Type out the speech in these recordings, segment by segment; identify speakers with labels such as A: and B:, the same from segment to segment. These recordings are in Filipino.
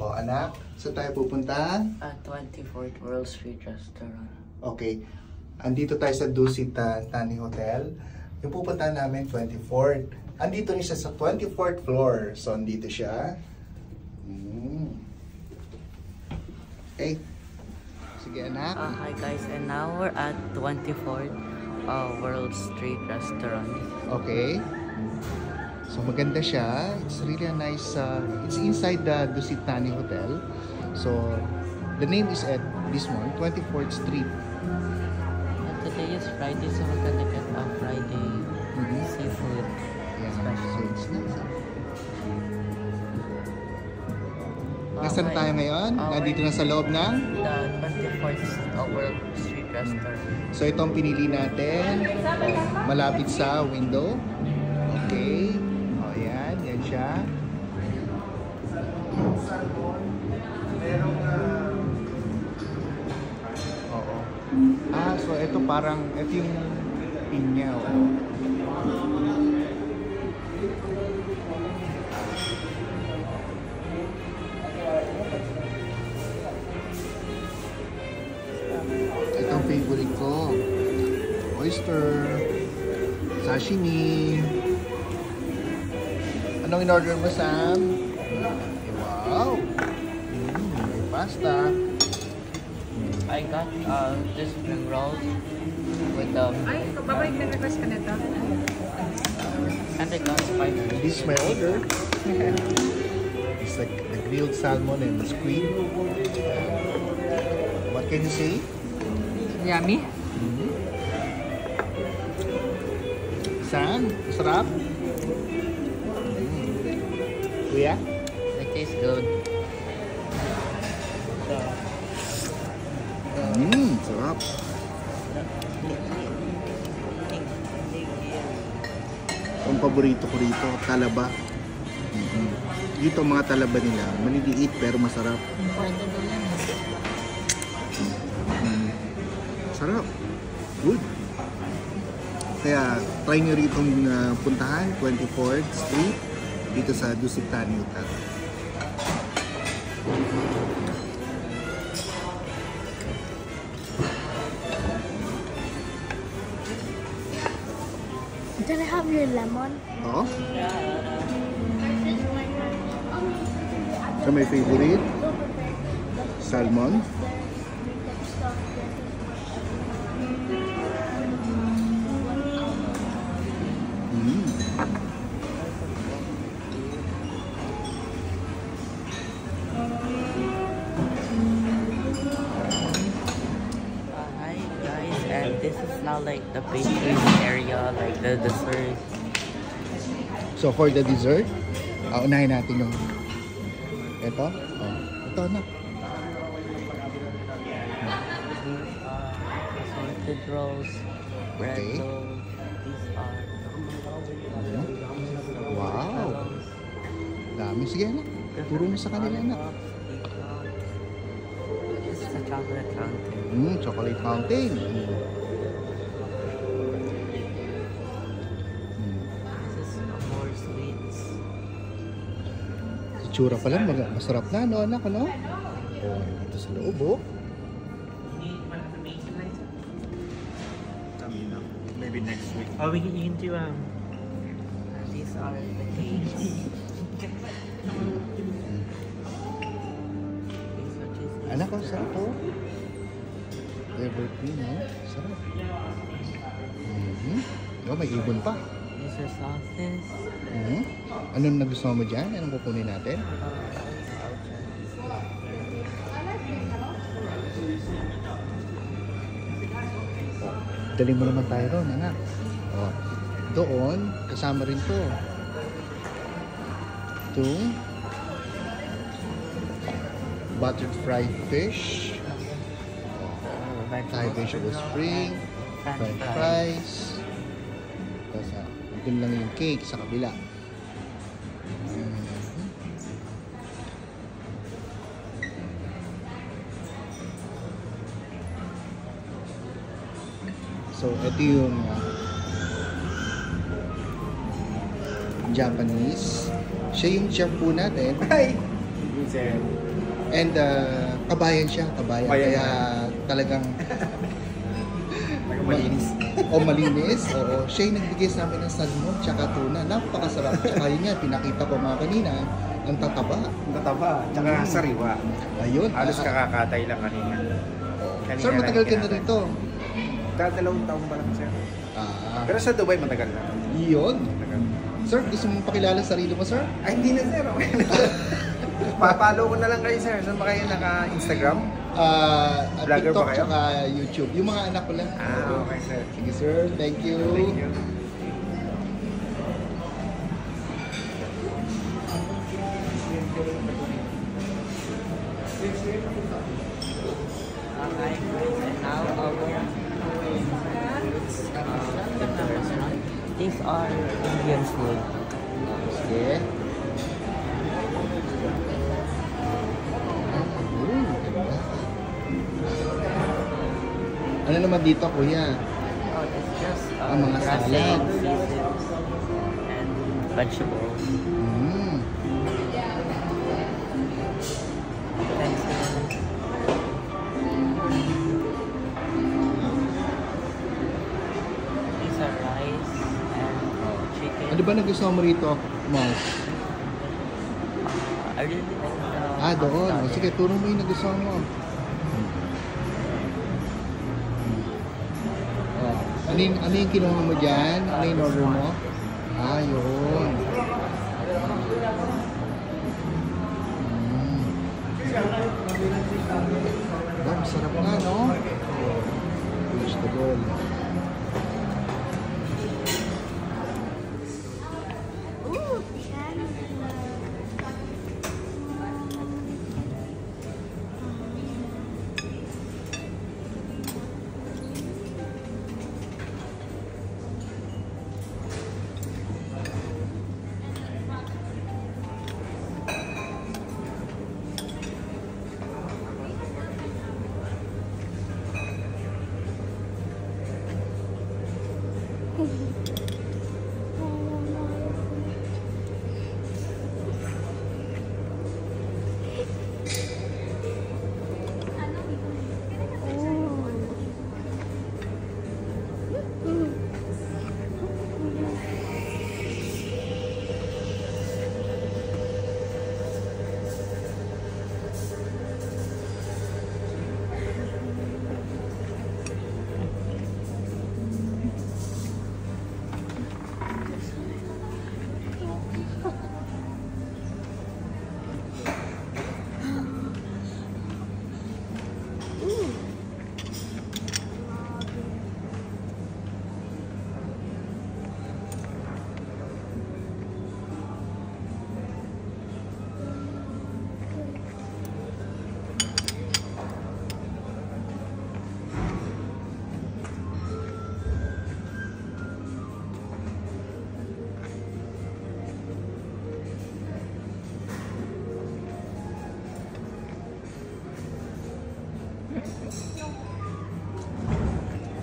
A: O anak, saan tayo pupunta?
B: At 24th World Street Restaurant.
A: Okay. Andito tayo sa Dusit Tani Hotel. Yung pupuntahan namin 24th. Andito rin siya sa 24th floor. So andito siya. Okay. Sige anak.
B: Hi guys, and now we're at 24th World Street Restaurant.
A: Okay. So maganda siya. It's really a nice, it's inside the Dusit Tani Hotel. So the name is at this one, 24th Street.
B: And today is Friday, so we're gonna get a Friday seafood special.
A: So it's nice. Nasaan tayo ngayon? Nandito na sa loob ng?
B: The 24th World Street Restaurant.
A: So itong pinili natin, malapit sa window. Okay. O yan, yan siya. Oo. So ito parang, ito yung pinya. Ito ang favorite ko. Oyster, sashimi. Anong in-order mo, Sam? Wow! May pasta.
B: I got this spring rolls with
C: Ay, babalik na request ka nito.
B: and I got spicy.
A: This is my order. It's like the grilled salmon and squid. What can you say?
C: Yummy.
A: Sam, sarap? Kuya?
B: It tastes good.
A: Sarap. Ang paborito ko rito, talaba. Dito mga talaba nila, maliliit pero masarap. Sarap. Good. Kaya try nyo rito puntahan, 24th Street, dito sa Dusit Tani Hotel.
D: Can I have your lemon?
A: Oo. So may favorite? Salmon.
B: Hi guys, and this is now like the pastry area, like the dessert.
A: So for the dessert, unahin natin yung ito. Ito na.
B: Assorted rolls, bread
A: Okay.
B: rolls. These are
A: Wow. Dami. Sige na. Turo mo sa kanila na.
B: This is a chocolate fountain.
A: Chocolate fountain.
B: This is more sweets.
A: Itsura pa lang, masarap na, no, anak, ano? Ito sa loob, oh.
E: Maybe next week. Oh, we can eat into
B: These are the cakes.
A: Anak, oh, sarap, oh. Evergreen, no? Sarap. Oh, may ibon pa.
B: These are sauces.
A: Anong nagustuhan mo dyan? Anong kukunin natin? Dali mo naman tayo ron, anak. Oh, doon, kasama rin to. Ito. Buttered fried fish. Thai vegetable spring. French fries. Tapos, doon lang yung cake sa kabila. So, ito yung Japanese. Siya yung chef po natin. Hi! And kabayan siya, kabayan.
E: Kabayan.
A: Kaya talagang
E: Malinis.
A: malinis. Oo. Siya yung nagbigay sa amin ng salmon tsaka tuna. Napakasarap. Tsaka yun nga, pinakita ko mga kanina, ang tataba.
E: Ang tataba. Tsaka sariwa.
A: Ayun.
E: Halos kakakatay lang kanina.
A: Sir, matagal ka na rito.
E: Dalawang taon pa lang, sir. Pero sa Dubai, matagal na.
A: Yun.
E: Matagal.
A: Sir, gusto mong pakilala sarili mo, sir?
E: Ay, hindi na, sir. Okay na. Papalo ko na lang kayo, sir. Saan ba kayo naka-Instagram? Vlogger
A: TikTok
E: ba kayo?
A: tsaka YouTube. Yung mga anak ko lang.
E: Okay, sir.
A: Sige, sir. Thank you.
E: Thank you.
B: Hi guys, and now our foods in the restaurant. These are Indian food.
A: Sige. Ano naman dito, kuya?
B: Oh, it's just
A: Ang mga
B: dressing,
A: salad.
B: seasons, and vegetables.
A: Mm.
B: Thanks, sir. These are rice and chicken.
A: Ano ba nagustuhan mo rito, Mouse?
B: I really like the
A: Doon.
B: pasta
A: O, sige, turo mo yung nagustuhan mo. Ano yung kinuha mo dyan? Ano yung order mo? Yun. Sarap nga, no? Vegetable.
D: Ooh, yan.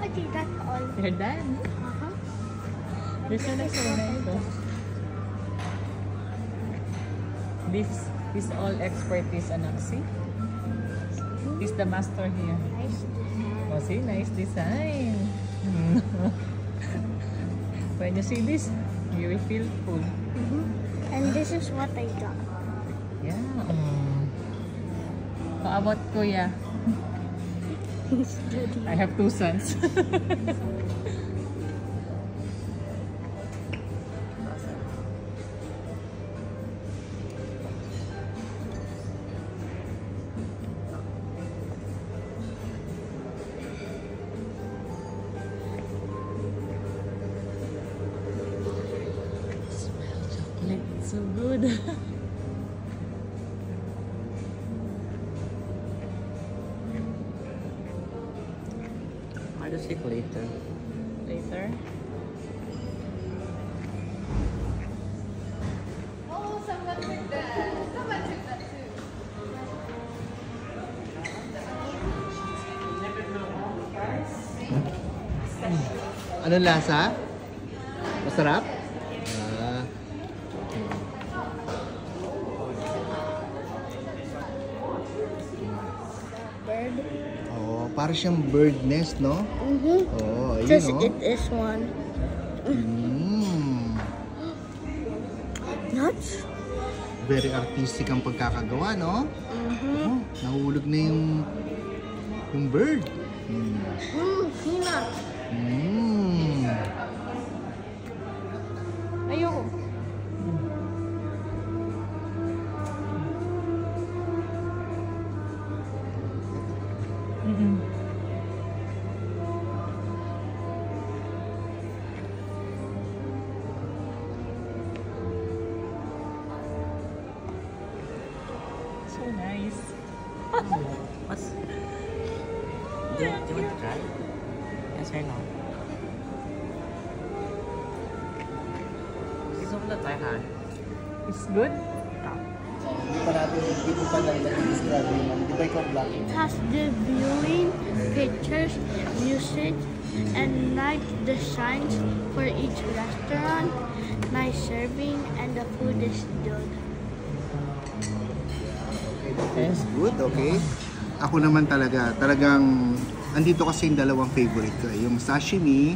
D: Okay, that's all.
C: You're done.
D: Uh-huh.
C: This one is so nice though. This all expertise, anak. See? He's the master here.
D: Nice design.
C: Oh, see? Nice design. When you see this, you will feel full.
D: And this is what I got.
C: Yeah. How about Kuya? I have 2 sons. Chocolate, so good.
B: I'll just eat later.
C: Later.
A: Anong lasa? Masarap? para siyang bird nest, no? Oh, ayun,
D: Just
A: no?
D: it is one. Nuts?
A: Very artistic ang pagkakagawa, no? Oh, nahulog na yung bird.
D: Peanut.
C: Ayoko. So nice.
B: What's... Do you want to try? Yes or no? Gusto mo na try, ha?
C: It's good?
A: Hindi pa na-describe yung di ba ikaw black?
D: It has the viewing, pictures, music, and night designs for each restaurant, nice serving, and the food is good.
A: It's good, okay. Ako naman talagang andito kasi yung dalawang favorite ko. Yung sashimi,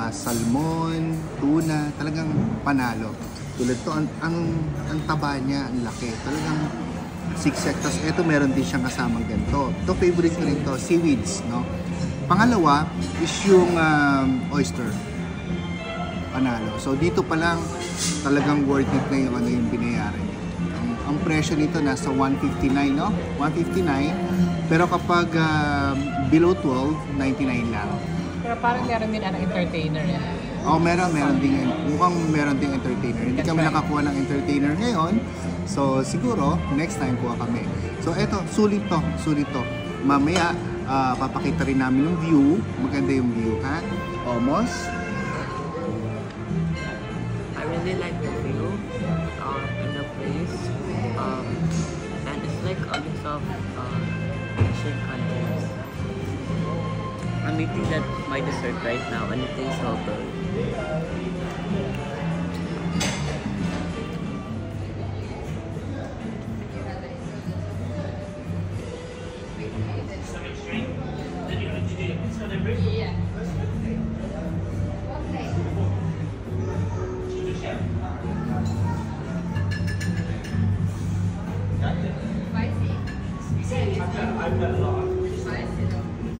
A: salmon, tuna, talagang panalo. Tulad to, ang taba niya, ang laki. Talagang siksek. Tapos eto meron din siyang kasamang ganito. Ito favorite ko rin to, seaweeds, no? Pangalawa is yung oyster. Panalo. So dito pa lang talagang worth it na yung yung binayaran niya. Ang presyo nito nasa 159, no? 159. Pero kapag below 12, 99 lang.
C: Pero parang meron din entertainer yan.
A: Oh, meron din. Mukhang meron ding entertainer. Hindi kami nakakuha ng entertainer ngayon. So, siguro, next time kuha kami. So, eto, sulit to. Mamaya, papakita rin namin yung view. Maganda yung view, ha? Almost.
B: I really like the view in the place. And it's like a mix of Asian countries. I'm eating my dessert right now and it tastes so good.
F: I've got a lot.